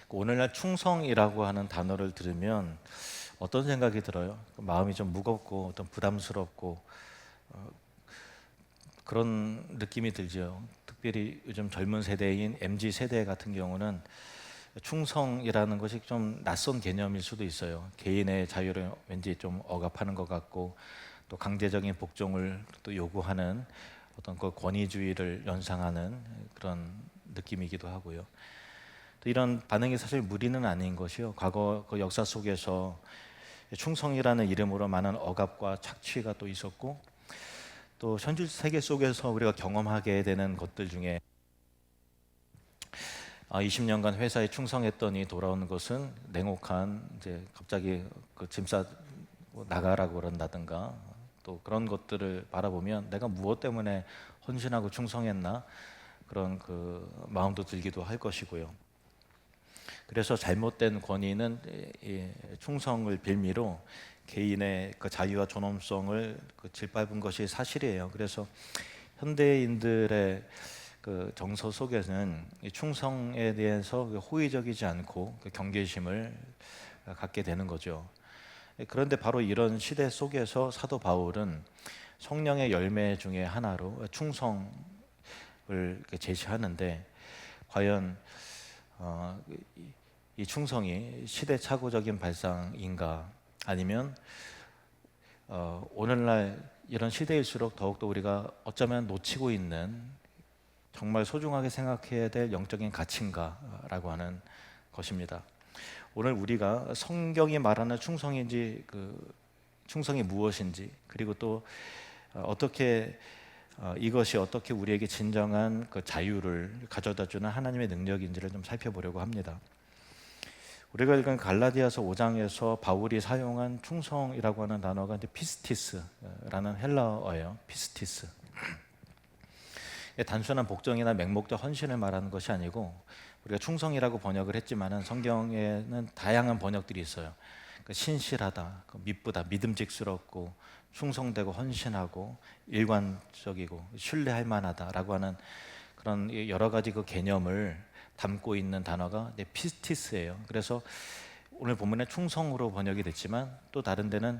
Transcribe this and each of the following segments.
오늘날 충성이라고 하는 단어를 들으면 어떤 생각이 들어요? 마음이 좀 무겁고 어떤 부담스럽고 그런 느낌이 들죠. 특별히 요즘 젊은 세대인 MZ 세대 같은 경우는 충성이라는 것이 좀 낯선 개념일 수도 있어요. 개인의 자유를 왠지 좀 억압하는 것 같고 또 강제적인 복종을 또 요구하는 어떤 그 권위주의를 연상하는 그런 느낌이기도 하고요. 또 이런 반응이 사실 무리는 아닌 것이요. 과거 그 역사 속에서 충성이라는 이름으로 많은 억압과 착취가 또 있었고, 또 현실 세계 속에서 우리가 경험하게 되는 것들 중에 20년간 회사에 충성했더니 돌아오는 것은 냉혹한 이제 갑자기 그 짐 싸 나가라고 그런다든가, 또 그런 것들을 바라보면 내가 무엇 때문에 헌신하고 충성했나 그런 그 마음도 들기도 할 것이고요. 그래서 잘못된 권위는 이 충성을 빌미로 개인의 그 자유와 존엄성을 그 짓밟은 것이 사실이에요. 그래서 현대인들의 그 정서 속에는 이 충성에 대해서 그 호의적이지 않고 그 경계심을 갖게 되는 거죠. 그런데 바로 이런 시대 속에서 사도 바울은 성령의 열매 중에 하나로 충성을 제시하는데, 과연 이 충성이 시대착오적인 발상인가, 아니면 오늘날 이런 시대일수록 더욱더 우리가 어쩌면 놓치고 있는 정말 소중하게 생각해야 될 영적인 가치인가라고 하는 것입니다. 오늘 우리가 성경이 말하는 충성인지, 그 충성이 무엇인지, 그리고 또 어떻게 이것이 어떻게 우리에게 진정한 그 자유를 가져다주는 하나님의 능력인지를 좀 살펴보려고 합니다. 우리가 읽은 갈라디아서 5장에서 바울이 사용한 충성이라고 하는 단어가 이제 피스티스라는 헬라어예요. 피스티스. 단순한 복종이나 맹목적 헌신을 말하는 것이 아니고, 우리가 충성이라고 번역을 했지만은 성경에는 다양한 번역들이 있어요. 신실하다, 미쁘다, 믿음직스럽고 충성되고 헌신하고 일관적이고 신뢰할 만하다라고 하는 그런 여러 가지 그 개념을 담고 있는 단어가 피스티스예요. 그래서 오늘 본문에 충성으로 번역이 됐지만 또 다른 데는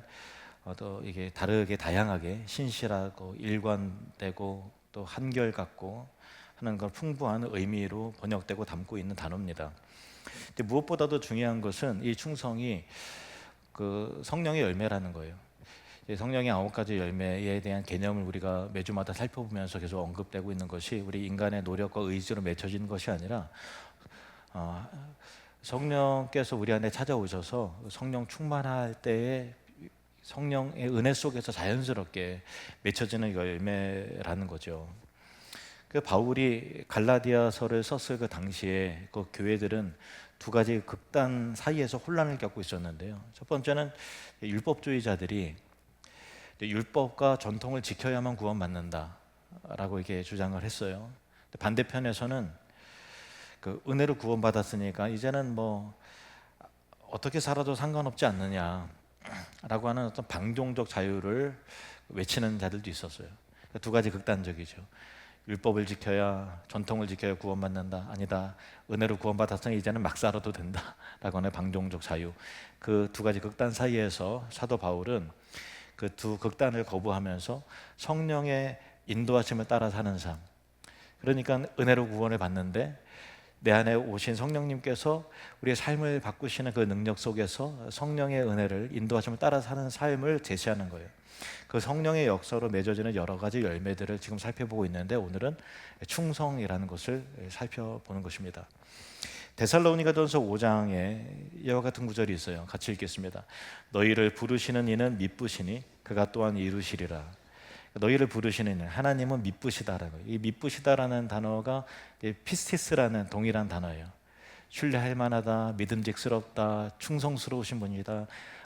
또 이게 다르게 다양하게 신실하고 일관되고 또 한결같고 하는 걸 풍부한 의미로 번역되고 담고 있는 단어입니다. 근데 무엇보다도 중요한 것은 이 충성이 그 성령의 열매라는 거예요. 성령의 9가지 열매에 대한 개념을 우리가 매주마다 살펴보면서 계속 언급되고 있는 것이 우리 인간의 노력과 의지로 맺혀지는 것이 아니라 성령께서 우리 안에 찾아오셔서 성령 충만할 때에 성령의 은혜 속에서 자연스럽게 맺혀지는 열매라는 거죠. 그 바울이 갈라디아서를 썼을 그 당시에 그 교회들은 두 가지 극단 사이에서 혼란을 겪고 있었는데요. 첫 번째는 율법주의자들이 율법과 전통을 지켜야만 구원받는다라고 이렇게 주장을 했어요. 반대편에서는 그 은혜로 구원받았으니까 이제는 뭐 어떻게 살아도 상관없지 않느냐라고 하는 어떤 방종적 자유를 외치는 자들도 있었어요. 두 가지 극단적이죠. 율법을 지켜야, 전통을 지켜야 구원받는다. 아니다, 은혜로 구원받았으니 이제는 막 살아도 된다라고 하는 방종적 자유. 그 두 가지 극단 사이에서 사도 바울은 그 두 극단을 거부하면서 성령의 인도하심을 따라 사는 삶, 그러니까 은혜로 구원을 받는데 내 안에 오신 성령님께서 우리의 삶을 바꾸시는 그 능력 속에서 성령의 은혜를, 인도하심을 따라 사는 삶을 제시하는 거예요. 그 성령의 역사로 맺어지는 여러 가지 열매들을 지금 살펴보고 있는데, 오늘은 충성이라는 것을 살펴보는 것입니다. 데살로니가전서 5장에 이와 같은 구절이 있어요. 같이 읽겠습니다. 너희를 부르시는 이는 미쁘시니 그가 또한 이루시리라. 너희를 부르시는 이는, 하나님은 미쁘시다라는 거예요. 이 미쁘시다라는 단어가 피스티스라는 동일한 단어예요. 신뢰할 만하다, 믿음직스럽다, 충성스러우신 분이다,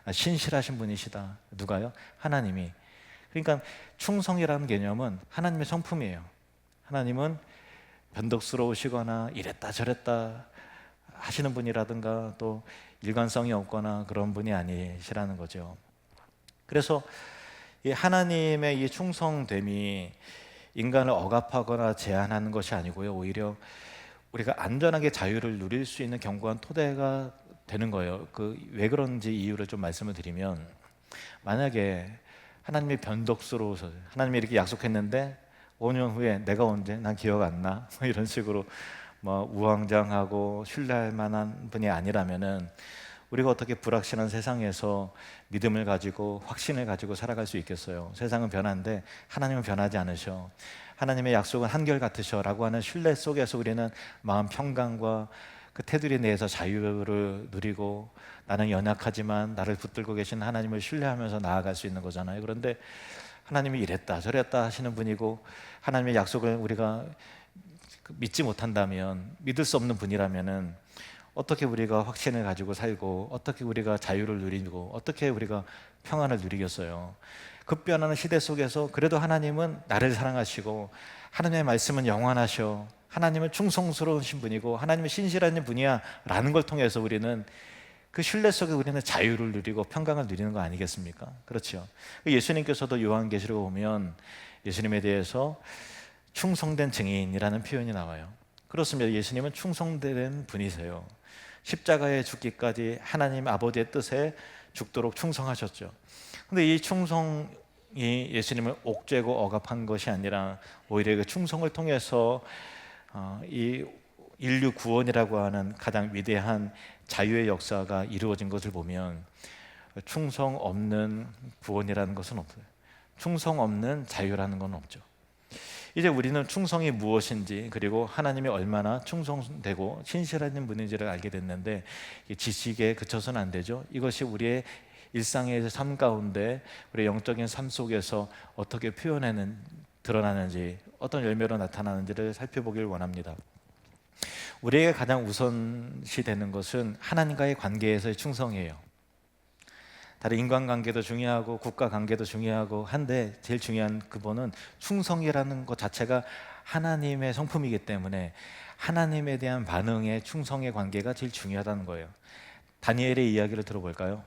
신실하신 분이시다. 누가요? 하나님이. 그러니까 충성이라는 개념은 하나님의 성품이에요. 하나님은 변덕스러우시거나 이랬다 저랬다 하시는 분이라든가 또 일관성이 없거나 그런 분이 아니시라는 거죠. 그래서 이 하나님의 이 충성됨이 인간을 억압하거나 제한하는 것이 아니고요, 오히려 우리가 안전하게 자유를 누릴 수 있는 견고한 토대가 되는 거예요. 왜 그런지 이유를 좀 말씀을 드리면, 만약에 하나님이 변덕스러워서 하나님이 이렇게 약속했는데 5년 후에 내가 언제? 난 기억 안 나. 이런 식으로 우왕좌왕하고 신뢰할 만한 분이 아니라면은 우리가 어떻게 불확실한 세상에서 믿음을 가지고 확신을 가지고 살아갈 수 있겠어요? 세상은 변하는데 하나님은 변하지 않으셔. 하나님의 약속은 한결같으셔라고 하는 신뢰 속에서 우리는 마음 평강과 그 테두리 내에서 자유를 누리고, 나는 연약하지만 나를 붙들고 계신 하나님을 신뢰하면서 나아갈 수 있는 거잖아요. 그런데 하나님이 이랬다 저랬다 하시는 분이고, 하나님의 약속을 우리가 믿지 못한다면, 믿을 수 없는 분이라면은 어떻게 우리가 확신을 가지고 살고, 어떻게 우리가 자유를 누리고, 어떻게 우리가 평안을 누리겠어요? 급변하는 시대 속에서 그래도 하나님은 나를 사랑하시고, 하나님의 말씀은 영원하셔, 하나님은 충성스러우신 분이고, 하나님은 신실한 분이야 라는 걸 통해서 우리는 그 신뢰 속에 우리는 자유를 누리고 평강을 누리는 거 아니겠습니까? 그렇죠. 예수님께서도 요한계시록에 보면 예수님에 대해서 충성된 증인이라는 표현이 나와요. 그렇습니다. 예수님은 충성된 분이세요. 십자가에 죽기까지 하나님 아버지의 뜻에 죽도록 충성하셨죠. 근데 이 충성이 예수님을 옥죄고 억압한 것이 아니라 오히려 그 충성을 통해서 이 인류 구원이라고 하는 가장 위대한 자유의 역사가 이루어진 것을 보면, 충성 없는 구원이라는 것은 없어요. 충성 없는 자유라는 건 없죠. 이제 우리는 충성이 무엇인지, 그리고 하나님이 얼마나 충성되고 신실한 분인지를 알게 됐는데, 지식에 그쳐서는 안 되죠. 이것이 우리의 일상의 삶 가운데, 우리의 영적인 삶 속에서 어떻게 드러나는지, 어떤 열매로 나타나는지를 살펴보길 원합니다. 우리에게 가장 우선시 되는 것은 하나님과의 관계에서의 충성이에요. 다른 인간관계도 중요하고 국가관계도 중요하고 한데, 제일 중요한 근본은 충성이라는 것 자체가 하나님의 성품이기 때문에 하나님에 대한 반응의 충성의 관계가 제일 중요하다는 거예요. 다니엘의 이야기를 들어볼까요?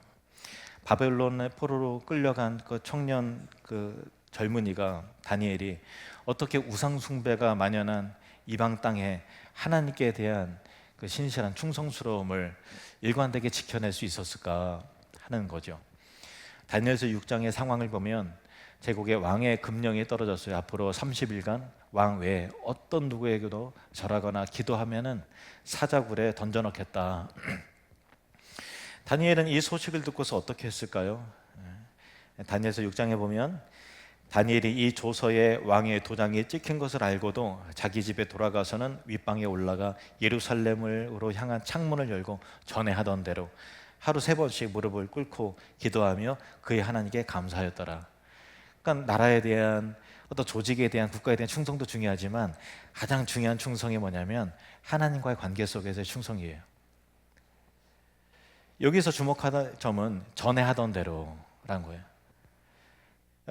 바벨론의 포로로 끌려간 그 청년, 그 젊은이가, 다니엘이 어떻게 우상 숭배가 만연한 이방 땅에 하나님께 대한 그 신실한 충성스러움을 일관되게 지켜낼 수 있었을까 하는 거죠. 다니엘서 6장의 상황을 보면 제국의 왕의 금령이 떨어졌어요. 앞으로 30일간 왕 외에 어떤 누구에게도 절하거나 기도하면은 사자굴에 던져넣겠다. 다니엘은 이 소식을 듣고서 어떻게 했을까요? 다니엘서 6장에 보면 다니엘이 이 조서에 왕의 도장이 찍힌 것을 알고도 자기 집에 돌아가서는 윗방에 올라가 예루살렘으로 향한 창문을 열고 전에 하던 대로 하루 3번씩 무릎을 꿇고 기도하며 그의 하나님께 감사하였더라. 그러니까 나라에 대한, 어떤 조직에 대한, 국가에 대한 충성도 중요하지만 가장 중요한 충성이 뭐냐면 하나님과의 관계 속에서의 충성이에요. 여기서 주목하는 점은 전에 하던 대로라는 거예요.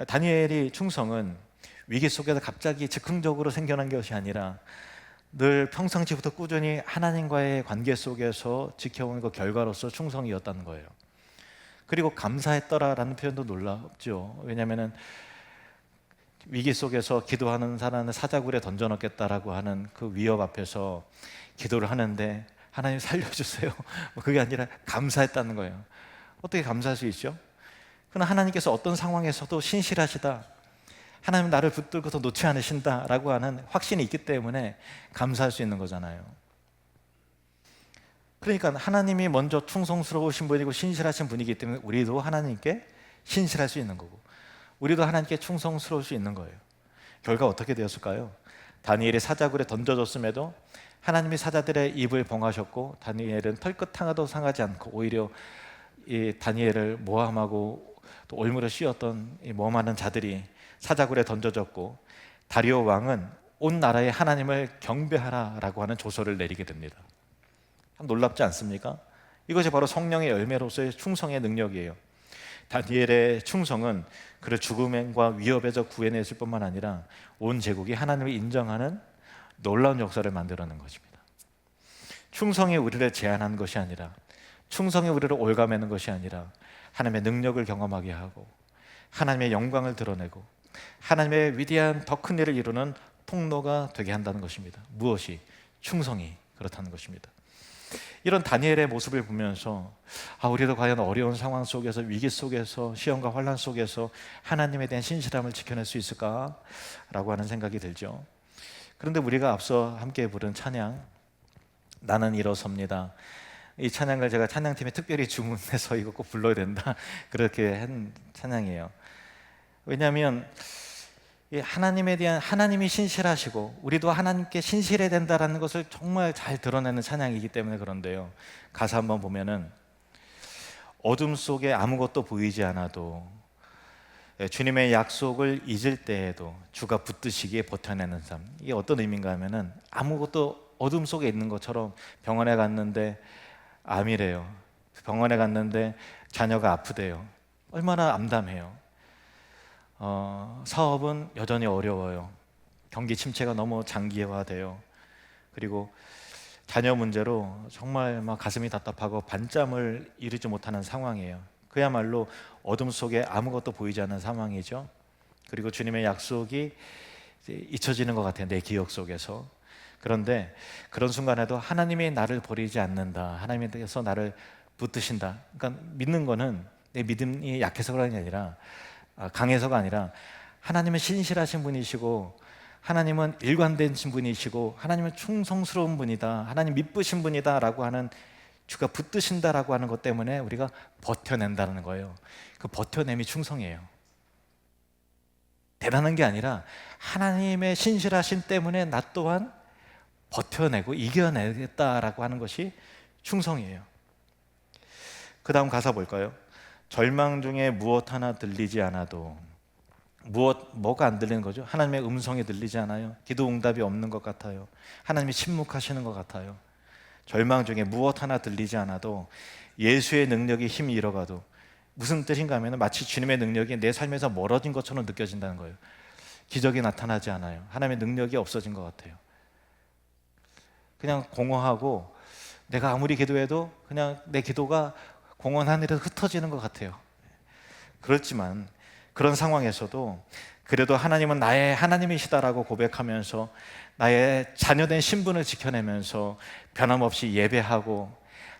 다니엘이 충성은 위기 속에서 갑자기 즉흥적으로 생겨난 것이 아니라 늘 평상시부터 꾸준히 하나님과의 관계 속에서 지켜온 그 결과로서 충성이었다는 거예요. 그리고 감사했더라라는 표현도 놀랍죠. 왜냐하면 위기 속에서 기도하는 사람을 사자굴에 던져넣겠다라고 하는 그 위협 앞에서 기도를 하는데 하나님 살려주세요, 그게 아니라 감사했다는 거예요. 어떻게 감사할 수 있죠? 그러나 하나님께서 어떤 상황에서도 신실하시다, 하나님 나를 붙들고서 놓지 않으신다라고 하는 확신이 있기 때문에 감사할 수 있는 거잖아요. 그러니까 하나님이 먼저 충성스러우신 분이고 신실하신 분이기 때문에 우리도 하나님께 신실할 수 있는 거고, 우리도 하나님께 충성스러울 수 있는 거예요. 결과 어떻게 되었을까요? 다니엘이 사자굴에 던져졌음에도 하나님이 사자들의 입을 봉하셨고, 다니엘은 털끝 하나도 상하지 않고 오히려 이 다니엘을 모함하고 또 올무려 씌웠던 이 모함하는 자들이 사자굴에 던져졌고, 다리오 왕은 온 나라에 하나님을 경배하라라고 하는 조서를 내리게 됩니다. 참 놀랍지 않습니까? 이것이 바로 성령의 열매로서의 충성의 능력이에요. 다니엘의 충성은 그를 죽음과 위협에서 구해냈을 뿐만 아니라 온 제국이 하나님을 인정하는 놀라운 역사를 만들어낸 것입니다. 충성이 우리를 제한한 것이 아니라, 충성이 우리를 올가매는 것이 아니라 하나님의 능력을 경험하게 하고 하나님의 영광을 드러내고 하나님의 위대한 더 큰 일을 이루는 통로가 되게 한다는 것입니다. 무엇이? 충성이. 그렇다는 것입니다. 이런 다니엘의 모습을 보면서 우리도 과연 어려운 상황 속에서, 위기 속에서, 시험과 환난 속에서 하나님에 대한 신실함을 지켜낼 수 있을까라고 하는 생각이 들죠. 그런데 우리가 앞서 함께 부른 찬양, 나는 일어섭니다, 이 찬양을 제가 찬양팀에 특별히 주문해서 이거 꼭 불러야 된다 그렇게 한 찬양이에요. 왜냐하면 하나님에 대한, 하나님이 신실하시고 우리도 하나님께 신실해야 된다는 것을 정말 잘 드러내는 찬양이기 때문에 그런데요, 가사 한번 보면은 어둠 속에 아무것도 보이지 않아도, 주님의 약속을 잊을 때에도 주가 붙드시기에 버텨내는 삶. 이게 어떤 의미인가 하면은 아무것도 어둠 속에 있는 것처럼, 병원에 갔는데 암이래요. 병원에 갔는데 자녀가 아프대요. 얼마나 암담해요. 사업은 여전히 어려워요. 경기 침체가 너무 장기화돼요. 그리고 자녀 문제로 정말 막 가슴이 답답하고 밤잠을 이루지 못하는 상황이에요. 그야말로 어둠 속에 아무것도 보이지 않는 상황이죠. 그리고 주님의 약속이 이제 잊혀지는 것 같아요, 내 기억 속에서. 그런데 그런 순간에도 하나님이 나를 버리지 않는다, 하나님에 대해서 나를 붙드신다. 그러니까 믿는 거는 내 믿음이 약해서 그런 게 아니라, 강해서가 아니라, 하나님은 신실하신 분이시고 하나님은 일관된 분이시고 하나님은 충성스러운 분이다, 하나님 미쁘신 분이다 라고 하는, 주가 붙드신다라고 하는 것 때문에 우리가 버텨낸다는 거예요. 그 버텨냄이 충성이에요. 대단한 게 아니라 하나님의 신실하심 때문에 나 또한 버텨내고 이겨내겠다라고 하는 것이 충성이에요. 그 다음 가사 볼까요? 절망 중에 무엇 하나 들리지 않아도, 뭐가 안 들리는 거죠? 하나님의 음성이 들리지 않아요. 기도 응답이 없는 것 같아요. 하나님이 침묵하시는 것 같아요. 절망 중에 무엇 하나 들리지 않아도, 예수의 능력이 힘이 잃어가도. 무슨 뜻인가 하면 마치 주님의 능력이 내 삶에서 멀어진 것처럼 느껴진다는 거예요. 기적이 나타나지 않아요. 하나님의 능력이 없어진 것 같아요. 그냥 공허하고, 내가 아무리 기도해도 그냥 내 기도가 공원 하늘에서 흩어지는 것 같아요. 그렇지만 그런 상황에서도 그래도 하나님은 나의 하나님이시다라고 고백하면서 나의 자녀된 신분을 지켜내면서 변함없이 예배하고,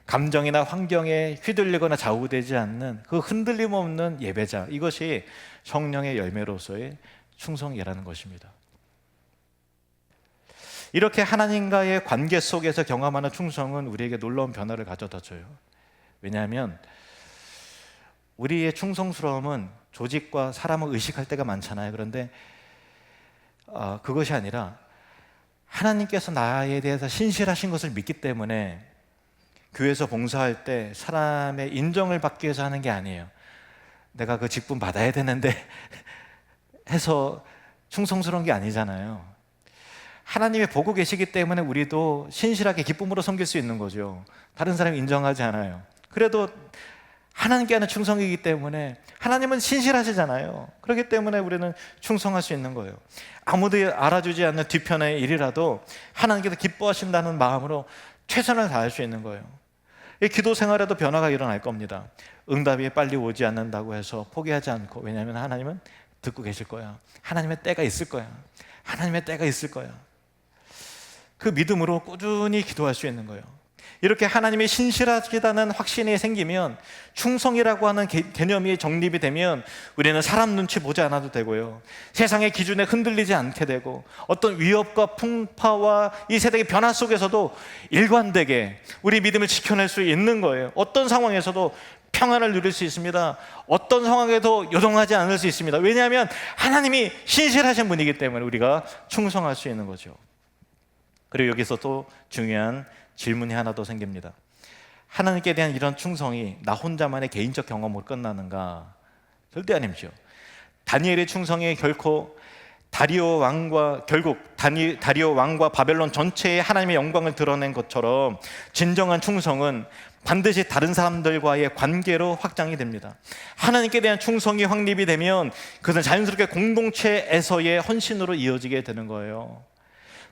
감정이나 환경에 휘둘리거나 좌우되지 않는 그 흔들림 없는 예배자, 이것이 성령의 열매로서의 충성이라는 것입니다. 이렇게 하나님과의 관계 속에서 경험하는 충성은 우리에게 놀라운 변화를 가져다 줘요. 왜냐하면 우리의 충성스러움은 조직과 사람을 의식할 때가 많잖아요. 그런데 그것이 아니라 하나님께서 나에 대해서 신실하신 것을 믿기 때문에 교회에서 봉사할 때 사람의 인정을 받기 위해서 하는 게 아니에요. 내가 그 직분 받아야 되는데 해서 충성스러운 게 아니잖아요. 하나님이 보고 계시기 때문에 우리도 신실하게 기쁨으로 섬길 수 있는 거죠. 다른 사람이 인정하지 않아요. 그래도 하나님께 하는 충성이기 때문에, 하나님은 신실하시잖아요. 그렇기 때문에 우리는 충성할 수 있는 거예요. 아무도 알아주지 않는 뒤편의 일이라도 하나님께서 기뻐하신다는 마음으로 최선을 다할 수 있는 거예요. 이 기도 생활에도 변화가 일어날 겁니다. 응답이 빨리 오지 않는다고 해서 포기하지 않고, 왜냐하면 하나님은 듣고 계실 거야. 하나님의 때가 있을 거야. 하나님의 때가 있을 거야. 그 믿음으로 꾸준히 기도할 수 있는 거예요. 이렇게 하나님이 신실하시다는 확신이 생기면, 충성이라고 하는 개념이 정립이 되면 우리는 사람 눈치 보지 않아도 되고요, 세상의 기준에 흔들리지 않게 되고, 어떤 위협과 풍파와 이 세상의 변화 속에서도 일관되게 우리 믿음을 지켜낼 수 있는 거예요. 어떤 상황에서도 평안을 누릴 수 있습니다. 어떤 상황에도 요동하지 않을 수 있습니다. 왜냐하면 하나님이 신실하신 분이기 때문에 우리가 충성할 수 있는 거죠. 그리고 여기서 또 중요한 질문이 하나 더 생깁니다. 하나님께 대한 이런 충성이 나 혼자만의 개인적 경험으로 끝나는가? 절대 아니죠. 다니엘의 충성이 결국 다리오 왕과 바벨론 전체에 하나님의 영광을 드러낸 것처럼, 진정한 충성은 반드시 다른 사람들과의 관계로 확장이 됩니다. 하나님께 대한 충성이 확립이 되면 그것은 자연스럽게 공동체에서의 헌신으로 이어지게 되는 거예요.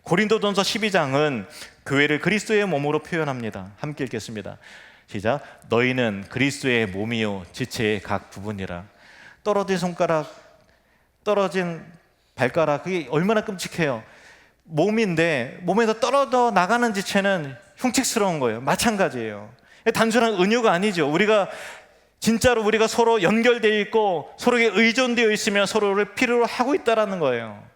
고린도전서 12장은 교회를 그리스도의 몸으로 표현합니다. 함께 읽겠습니다. 시작. 너희는 그리스도의 몸이요 지체의 각 부분이라. 떨어진 손가락, 떨어진 발가락, 그게 얼마나 끔찍해요. 몸인데 몸에서 떨어져 나가는 지체는 흉측스러운 거예요. 마찬가지예요. 단순한 은유가 아니죠. 우리가 진짜로 우리가 서로 연결되어 있고 서로에게 의존되어 있으며 서로를 필요로 하고 있다는 거예요.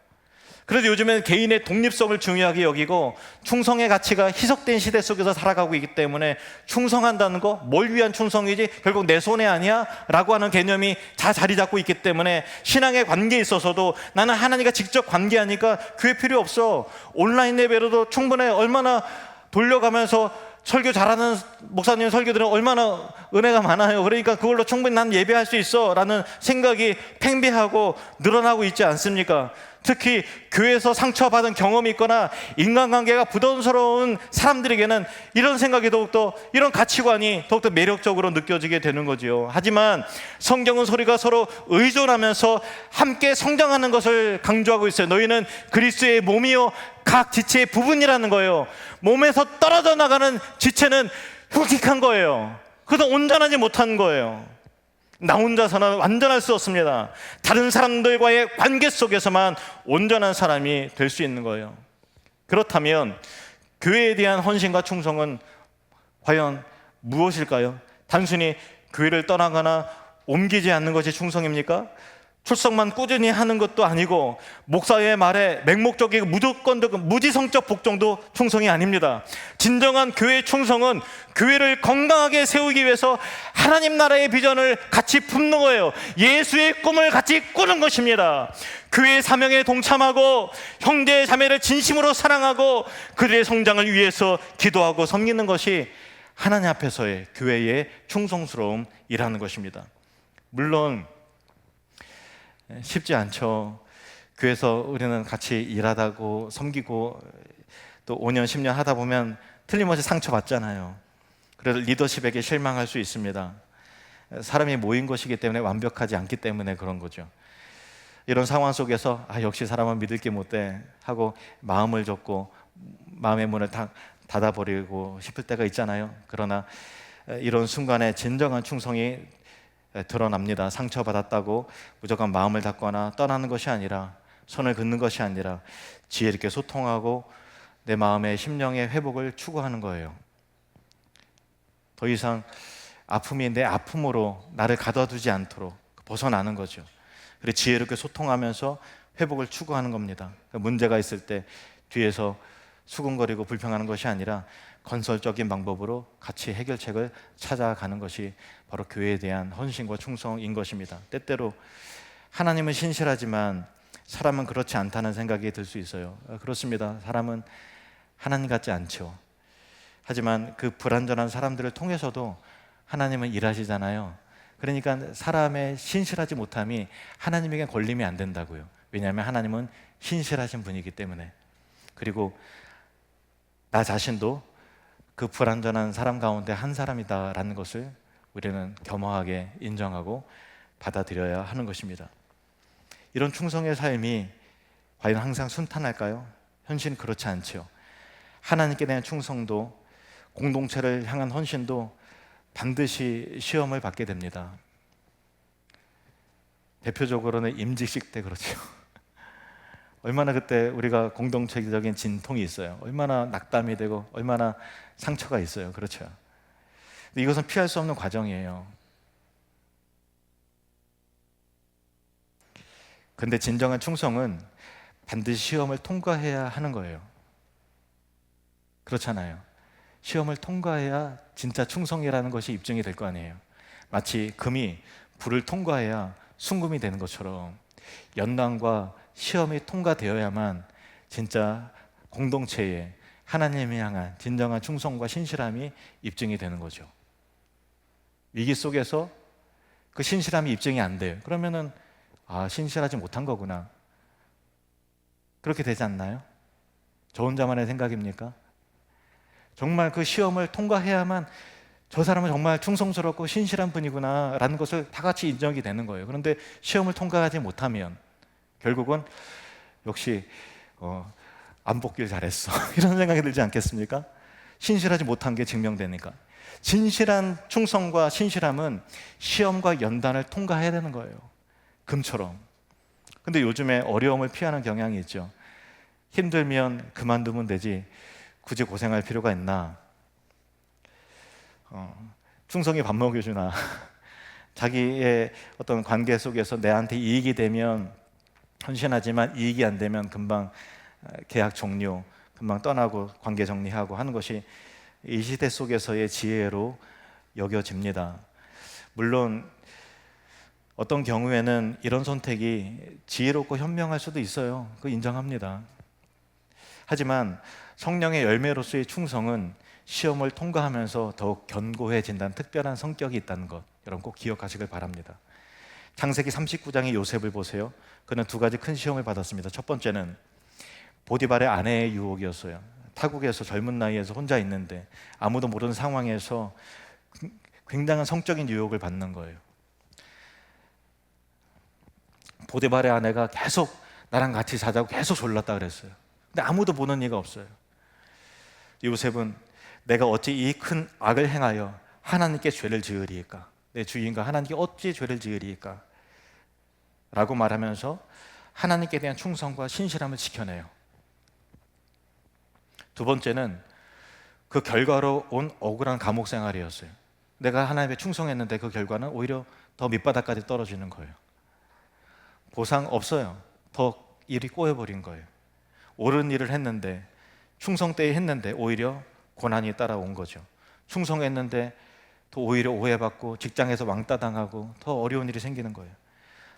그래도 요즘엔 개인의 독립성을 중요하게 여기고 충성의 가치가 희석된 시대 속에서 살아가고 있기 때문에 충성한다는 거, 뭘 위한 충성이지? 결국 내 손해 아니야? 라고 하는 개념이 다 자리 잡고 있기 때문에 신앙의 관계에 있어서도 나는 하나님과 직접 관계하니까 교회 필요 없어. 온라인 예배로도 충분해. 얼마나 돌려가면서 설교 잘하는 목사님 설교들은 얼마나 은혜가 많아요. 그러니까 그걸로 충분히 난 예배할 수 있어 라는 생각이 팽배하고 늘어나고 있지 않습니까? 특히 교회에서 상처받은 경험이 있거나 인간관계가 부담스러운 사람들에게는 이런 생각이 더욱더, 이런 가치관이 더욱더 매력적으로 느껴지게 되는 거지요. 하지만 성경은 우리가 서로 의존하면서 함께 성장하는 것을 강조하고 있어요. 너희는 그리스도의 몸이요 각 지체의 부분이라는 거예요. 몸에서 떨어져 나가는 지체는 흉측한 거예요. 그래서 온전하지 못한 거예요. 나 혼자서는 완전할 수 없습니다. 다른 사람들과의 관계 속에서만 온전한 사람이 될 수 있는 거예요. 그렇다면 교회에 대한 헌신과 충성은 과연 무엇일까요? 단순히 교회를 떠나거나 옮기지 않는 것이 충성입니까? 출석만 꾸준히 하는 것도 아니고 목사의 말에 맹목적이고 무조건적 무지성적 복종도 충성이 아닙니다. 진정한 교회의 충성은 교회를 건강하게 세우기 위해서 하나님 나라의 비전을 같이 품는 거예요. 예수의 꿈을 같이 꾸는 것입니다. 교회의 사명에 동참하고 형제 자매를 진심으로 사랑하고 그들의 성장을 위해서 기도하고 섬기는 것이 하나님 앞에서의 교회의 충성스러움이라는 것입니다. 물론 쉽지 않죠. 교회에서 우리는 같이 일하다고 섬기고 또 5년 10년 하다 보면 틀림없이 상처받잖아요. 그래서 리더십에게 실망할 수 있습니다. 사람이 모인 것이기 때문에 완벽하지 않기 때문에 그런 거죠. 이런 상황 속에서 역시 사람은 믿을 게 못돼 하고 마음을 접고 마음의 문을 닫아버리고 싶을 때가 있잖아요. 그러나 이런 순간에 진정한 충성이 드러납니다. 상처받았다고 무조건 마음을 닫거나 떠나는 것이 아니라, 손을 긋는 것이 아니라 지혜 있게 소통하고 내 마음의 심령의 회복을 추구하는 거예요. 더 이상 아픔이 내 아픔으로 나를 가둬두지 않도록 벗어나는 거죠. 그리고 지혜롭게 소통하면서 회복을 추구하는 겁니다. 문제가 있을 때 뒤에서 수근거리고 불평하는 것이 아니라 건설적인 방법으로 같이 해결책을 찾아가는 것이 바로 교회에 대한 헌신과 충성인 것입니다. 때때로 하나님은 신실하지만 사람은 그렇지 않다는 생각이 들 수 있어요. 그렇습니다. 사람은 하나님 같지 않죠. 하지만 그 불완전한 사람들을 통해서도 하나님은 일하시잖아요. 그러니까 사람의 신실하지 못함이 하나님에게 걸림이 안 된다고요. 왜냐하면 하나님은 신실하신 분이기 때문에. 그리고 나 자신도 그 불완전한 사람 가운데 한 사람이다라는 것을 우리는 겸허하게 인정하고 받아들여야 하는 것입니다. 이런 충성의 삶이 과연 항상 순탄할까요? 현실은 그렇지 않죠. 하나님께 대한 충성도, 공동체를 향한 헌신도 반드시 시험을 받게 됩니다. 대표적으로는 임직식 때 그렇죠. 얼마나 그때 우리가 공동체적인 진통이 있어요. 얼마나 낙담이 되고 얼마나 상처가 있어요. 그렇죠. 근데 이것은 피할 수 없는 과정이에요. 근데 진정한 충성은 반드시 시험을 통과해야 하는 거예요. 그렇잖아요. 시험을 통과해야 진짜 충성이라는 것이 입증이 될 거 아니에요. 마치 금이 불을 통과해야 순금이 되는 것처럼 연단과 시험이 통과되어야만 진짜 공동체에 하나님을 향한 진정한 충성과 신실함이 입증이 되는 거죠. 위기 속에서 그 신실함이 입증이 안 돼요. 그러면은 신실하지 못한 거구나. 그렇게 되지 않나요? 저 혼자만의 생각입니까? 정말 그 시험을 통과해야만 저 사람은 정말 충성스럽고 신실한 분이구나 라는 것을 다 같이 인정이 되는 거예요. 그런데 시험을 통과하지 못하면 결국은 역시 안 뽑길 잘했어 이런 생각이 들지 않겠습니까? 신실하지 못한 게 증명되니까. 진실한 충성과 신실함은 시험과 연단을 통과해야 되는 거예요. 금처럼. 근데 요즘에 어려움을 피하는 경향이 있죠. 힘들면 그만두면 되지 굳이 고생할 필요가 있나? 충성이 밥 먹여주나? 자기의 어떤 관계 속에서 내한테 이익이 되면 헌신하지만 이익이 안 되면 금방 계약 종료, 금방 떠나고 관계 정리하고 하는 것이 이 시대 속에서의 지혜로 여겨집니다. 물론 어떤 경우에는 이런 선택이 지혜롭고 현명할 수도 있어요. 그거 인정합니다. 하지만 성령의 열매로서의 충성은 시험을 통과하면서 더욱 견고해진다는 특별한 성격이 있다는 것, 여러분 꼭 기억하시길 바랍니다. 창세기 39장의 요셉을 보세요. 그는 두 가지 큰 시험을 받았습니다. 첫 번째는 보디발의 아내의 유혹이었어요. 타국에서 젊은 나이에서 혼자 있는데 아무도 모르는 상황에서 굉장한 성적인 유혹을 받는 거예요. 보디발의 아내가 계속 나랑 같이 자자고 계속 졸랐다 그랬어요. 근데 아무도 보는 이가 없어요. 요셉은 내가 어찌 이 큰 악을 행하여 하나님께 죄를 지으리이까? 내 주인과 하나님께 어찌 죄를 지으리이까? 라고 말하면서 하나님께 대한 충성과 신실함을 지켜내요. 두 번째는 그 결과로 온 억울한 감옥 생활이었어요. 내가 하나님께 충성했는데 그 결과는 오히려 더 밑바닥까지 떨어지는 거예요. 보상 없어요. 더 일이 꼬여버린 거예요. 옳은 일을 했는데, 충성 때에 했는데 오히려 고난이 따라온 거죠. 충성했는데 또 오히려 오해받고 직장에서 왕따 당하고 더 어려운 일이 생기는 거예요.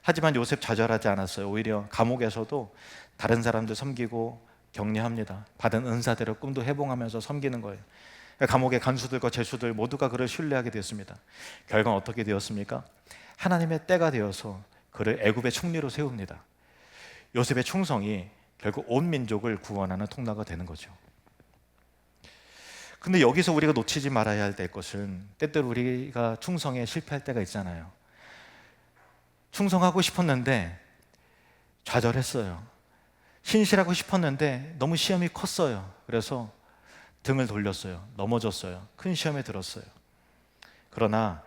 하지만 요셉 좌절하지 않았어요. 오히려 감옥에서도 다른 사람들 섬기고 격려합니다. 받은 은사대로 꿈도 해봉하면서 섬기는 거예요. 감옥의 간수들과 죄수들 모두가 그를 신뢰하게 되었습니다. 결과는 어떻게 되었습니까? 하나님의 때가 되어서 그를 애굽의 총리로 세웁니다. 요셉의 충성이 결국 온 민족을 구원하는 통로가 되는 거죠. 근데 여기서 우리가 놓치지 말아야 할 것은 때때로 우리가 충성에 실패할 때가 있잖아요. 충성하고 싶었는데 좌절했어요. 신실하고 싶었는데 너무 시험이 컸어요. 그래서 등을 돌렸어요. 넘어졌어요. 큰 시험에 들었어요. 그러나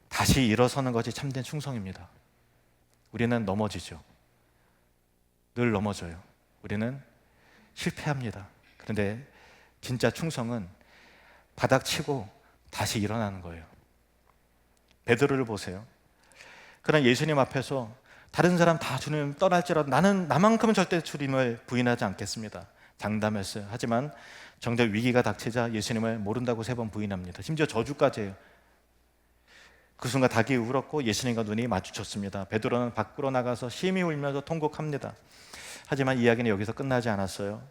다시 일어서는 것이 참된 충성입니다. 우리는 넘어지죠. 늘 넘어져요. 우리는 실패합니다. 그런데 진짜 충성은 바닥치고 다시 일어나는 거예요. 베드로를 보세요. 그러나 예수님 앞에서 다른 사람 다 주님 떠날지라도 나는 나만큼은 절대 주님을 부인하지 않겠습니다. 장담했어요. 하지만 정작 위기가 닥치자 예수님을 모른다고 3번 부인합니다. 심지어 저주까지 해요. 그 순간 닭이 울었고 예수님과 눈이 마주쳤습니다. 베드로는 밖으로 나가서 심히 울면서 통곡합니다. 하지만 이야기는 여기서 끝나지 않았어요.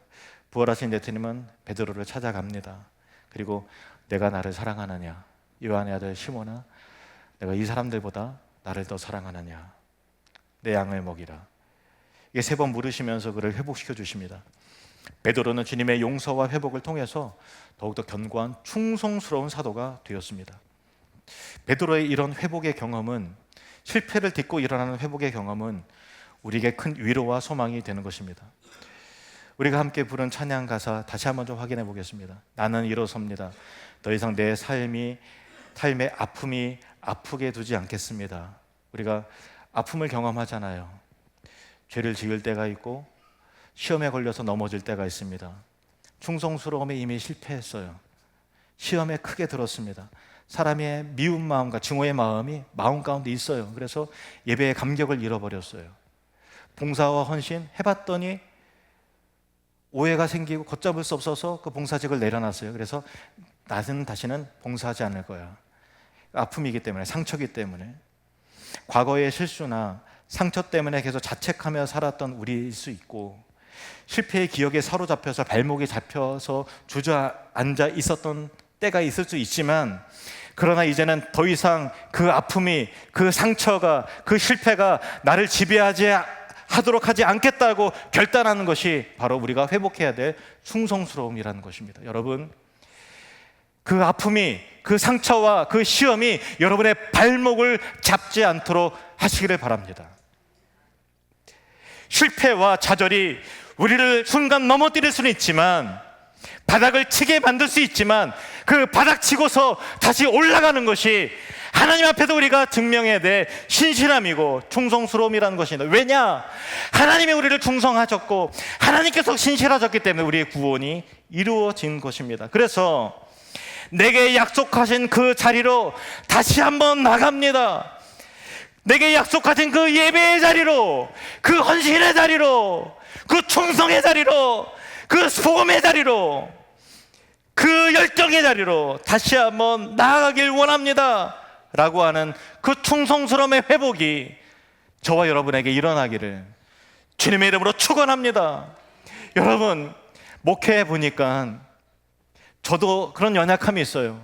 부활하신 예수님은 베드로를 찾아갑니다. 그리고 내가 나를 사랑하느냐? 요한의 아들 시몬아, 내가 이 사람들보다 나를 더 사랑하느냐? 내 양을 먹이라. 이게 3번 물으시면서 그를 회복시켜 주십니다. 베드로는 주님의 용서와 회복을 통해서 더욱더 견고한 충성스러운 사도가 되었습니다. 베드로의 이런 회복의 경험은, 실패를 딛고 일어나는 회복의 경험은 우리에게 큰 위로와 소망이 되는 것입니다. 우리가 함께 부른 찬양 가사 다시 한번 좀 확인해 보겠습니다. 나는 일어섭니다. 더 이상 내 삶의 아픔이 아프게 두지 않겠습니다. 우리가 아픔을 경험하잖아요. 죄를 지을 때가 있고 시험에 걸려서 넘어질 때가 있습니다. 충성스러움에 이미 실패했어요. 시험에 크게 들었습니다. 사람의 미운 마음과 증오의 마음이 마음 가운데 있어요. 그래서 예배의 감격을 잃어버렸어요. 봉사와 헌신 해봤더니 오해가 생기고 걷잡을 수 없어서 그 봉사직을 내려놨어요. 그래서 나는 다시는 봉사하지 않을 거야. 아픔이기 때문에, 상처이기 때문에. 과거의 실수나 상처 때문에 계속 자책하며 살았던 우리일 수 있고, 실패의 기억에 사로잡혀서 발목이 잡혀서 주저앉아 있었던 때가 있을 수 있지만, 그러나 이제는 더 이상 그 아픔이, 그 상처가, 그 실패가 나를 지배하지 하도록 하지 않겠다고 결단하는 것이 바로 우리가 회복해야 될 충성스러움이라는 것입니다. 여러분, 그 아픔이, 그 상처와 그 시험이 여러분의 발목을 잡지 않도록 하시기를 바랍니다. 실패와 좌절이 우리를 순간 넘어뜨릴 수는 있지만, 바닥을 치게 만들 수 있지만, 그 바닥 치고서 다시 올라가는 것이 하나님 앞에서 우리가 증명해야 될 신실함이고 충성스러움이라는 것입니다. 왜냐? 하나님이 우리를 충성하셨고 하나님께서 신실하셨기 때문에 우리의 구원이 이루어진 것입니다. 그래서 내게 약속하신 그 자리로 다시 한번 나갑니다. 내게 약속하신 그 예배의 자리로, 그 헌신의 자리로, 그 충성의 자리로, 그 복음의 자리로, 그 열정의 자리로 다시 한번 나아가길 원합니다 라고 하는 그 충성스러움의 회복이 저와 여러분에게 일어나기를 주님의 이름으로 축원합니다. 여러분, 목회해 보니까 저도 그런 연약함이 있어요.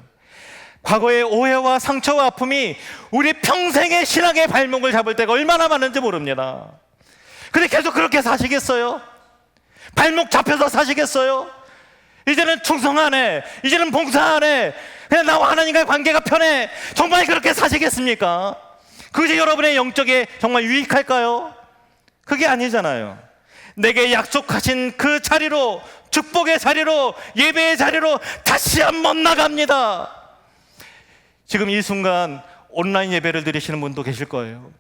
과거의 오해와 상처와 아픔이 우리 평생의 신앙의 발목을 잡을 때가 얼마나 많은지 모릅니다. 근데 계속 그렇게 사시겠어요? 발목 잡혀서 사시겠어요? 이제는 충성하네, 이제는 봉사하네, 그냥 나와 하나님과의 관계가 편해, 정말 그렇게 사시겠습니까? 그것이 여러분의 영적에 정말 유익할까요? 그게 아니잖아요. 내게 약속하신 그 자리로, 축복의 자리로, 예배의 자리로 다시 한번 나갑니다. 지금 이 순간 온라인 예배를 드리시는 분도 계실 거예요.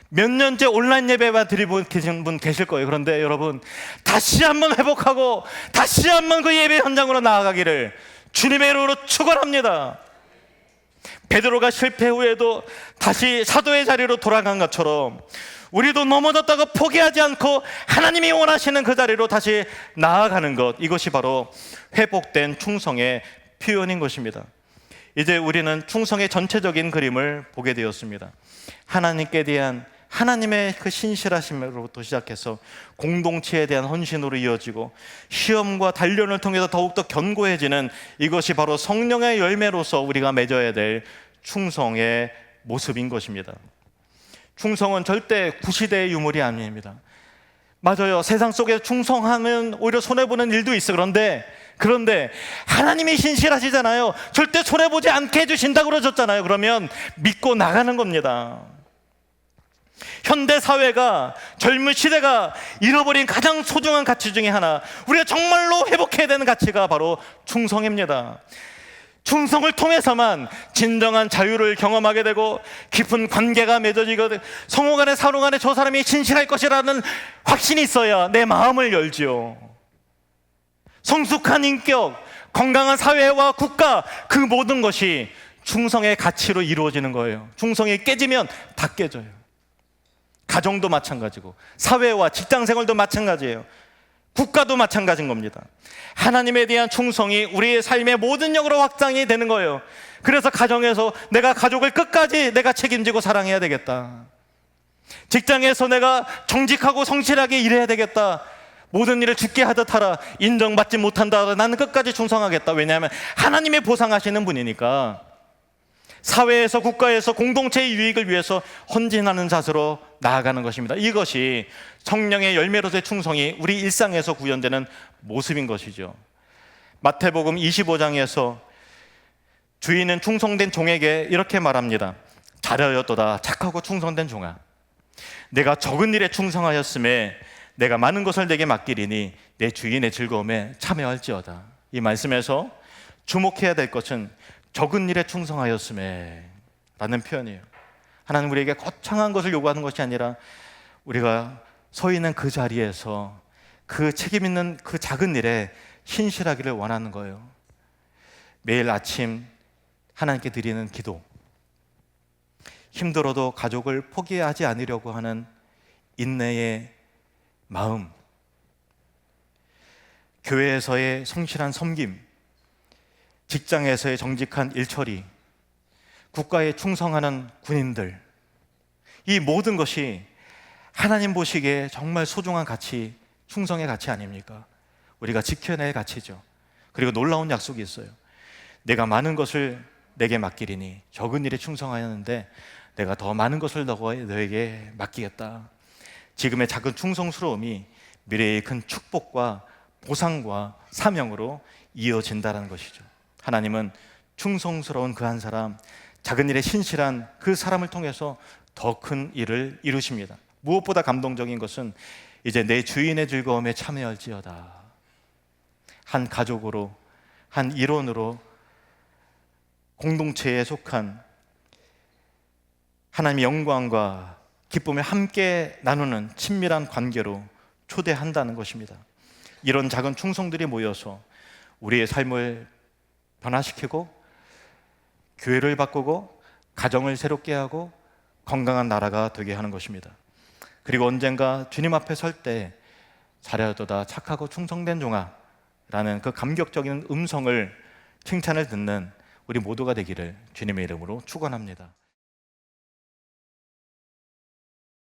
몇 년째 온라인 예배만 드리고 계신 분 계실 거예요. 그런데 여러분, 다시 한번 회복하고 다시 한번 그 예배 현장으로 나아가기를 주님의 이름으로 축원합니다. 베드로가 실패 후에도 다시 사도의 자리로 돌아간 것처럼 우리도 넘어졌다고 포기하지 않고 하나님이 원하시는 그 자리로 다시 나아가는 것, 이것이 바로 회복된 충성의 표현인 것입니다. 이제 우리는 충성의 전체적인 그림을 보게 되었습니다. 하나님께 대한 하나님의 그 신실하심으로부터 시작해서 공동체에 대한 헌신으로 이어지고 시험과 단련을 통해서 더욱더 견고해지는, 이것이 바로 성령의 열매로서 우리가 맺어야 될 충성의 모습인 것입니다. 충성은 절대 구시대의 유물이 아닙니다. 맞아요. 세상 속에 충성하면 오히려 손해보는 일도 있어. 그런데 하나님이 신실하시잖아요. 절대 손해보지 않게 해주신다고 그러셨잖아요. 그러면 믿고 나가는 겁니다. 현대 사회가, 젊은 시대가 잃어버린 가장 소중한 가치 중에 하나, 우리가 정말로 회복해야 되는 가치가 바로 충성입니다. 충성을 통해서만 진정한 자유를 경험하게 되고 깊은 관계가 맺어지거든. 성호 간에 사로 간에 저 사람이 신실할 것이라는 확신이 있어야 내 마음을 열지요. 성숙한 인격, 건강한 사회와 국가, 그 모든 것이 충성의 가치로 이루어지는 거예요. 충성이 깨지면 다 깨져요. 가정도 마찬가지고 사회와 직장생활도 마찬가지예요. 국가도 마찬가지인 겁니다. 하나님에 대한 충성이 우리의 삶의 모든 영역으로 확장이 되는 거예요. 그래서 가정에서 내가 가족을 끝까지 내가 책임지고 사랑해야 되겠다. 직장에서 내가 정직하고 성실하게 일해야 되겠다. 모든 일을 죽게 하듯 하라. 인정받지 못한다. 나는 끝까지 충성하겠다. 왜냐하면 하나님의 보상하시는 분이니까. 사회에서, 국가에서 공동체의 유익을 위해서 헌신하는 자세로 나아가는 것입니다. 이것이 성령의 열매로서의 충성이 우리 일상에서 구현되는 모습인 것이죠. 마태복음 25장에서 주인은 충성된 종에게 이렇게 말합니다. 잘하였도다 착하고 충성된 종아, 내가 적은 일에 충성하였음에 내가 많은 것을 내게 맡기리니 내 주인의 즐거움에 참여할지어다. 이 말씀에서 주목해야 될 것은 적은 일에 충성하였음에 라는 표현이에요. 하나님 우리에게 거창한 것을 요구하는 것이 아니라 우리가 서 있는 그 자리에서 그 책임 있는 그 작은 일에 신실하기를 원하는 거예요. 매일 아침 하나님께 드리는 기도, 힘들어도 가족을 포기하지 않으려고 하는 인내의 마음, 교회에서의 성실한 섬김, 직장에서의 정직한 일처리, 국가에 충성하는 군인들, 이 모든 것이 하나님 보시기에 정말 소중한 가치, 충성의 가치 아닙니까? 우리가 지켜낼 가치죠. 그리고 놀라운 약속이 있어요. 내가 많은 것을 내게 맡기리니 적은 일에 충성하였는데 내가 더 많은 것을 너에게 맡기겠다. 지금의 작은 충성스러움이 미래의 큰 축복과 보상과 사명으로 이어진다는 것이죠. 하나님은 충성스러운 그 한 사람, 작은 일에 신실한 그 사람을 통해서 더 큰 일을 이루십니다. 무엇보다 감동적인 것은 이제 내 주인의 즐거움에 참여할지어다. 한 가족으로, 한 일원으로 공동체에 속한 하나님의 영광과 기쁨을 함께 나누는 친밀한 관계로 초대한다는 것입니다. 이런 작은 충성들이 모여서 우리의 삶을 변화시키고 교회를 바꾸고 가정을 새롭게 하고 건강한 나라가 되게 하는 것입니다. 그리고 언젠가 주님 앞에 설 때 잘하도다 착하고 충성된 종아 라는 그 감격적인 음성을 칭찬을 듣는 우리 모두가 되기를 주님의 이름으로 축원합니다.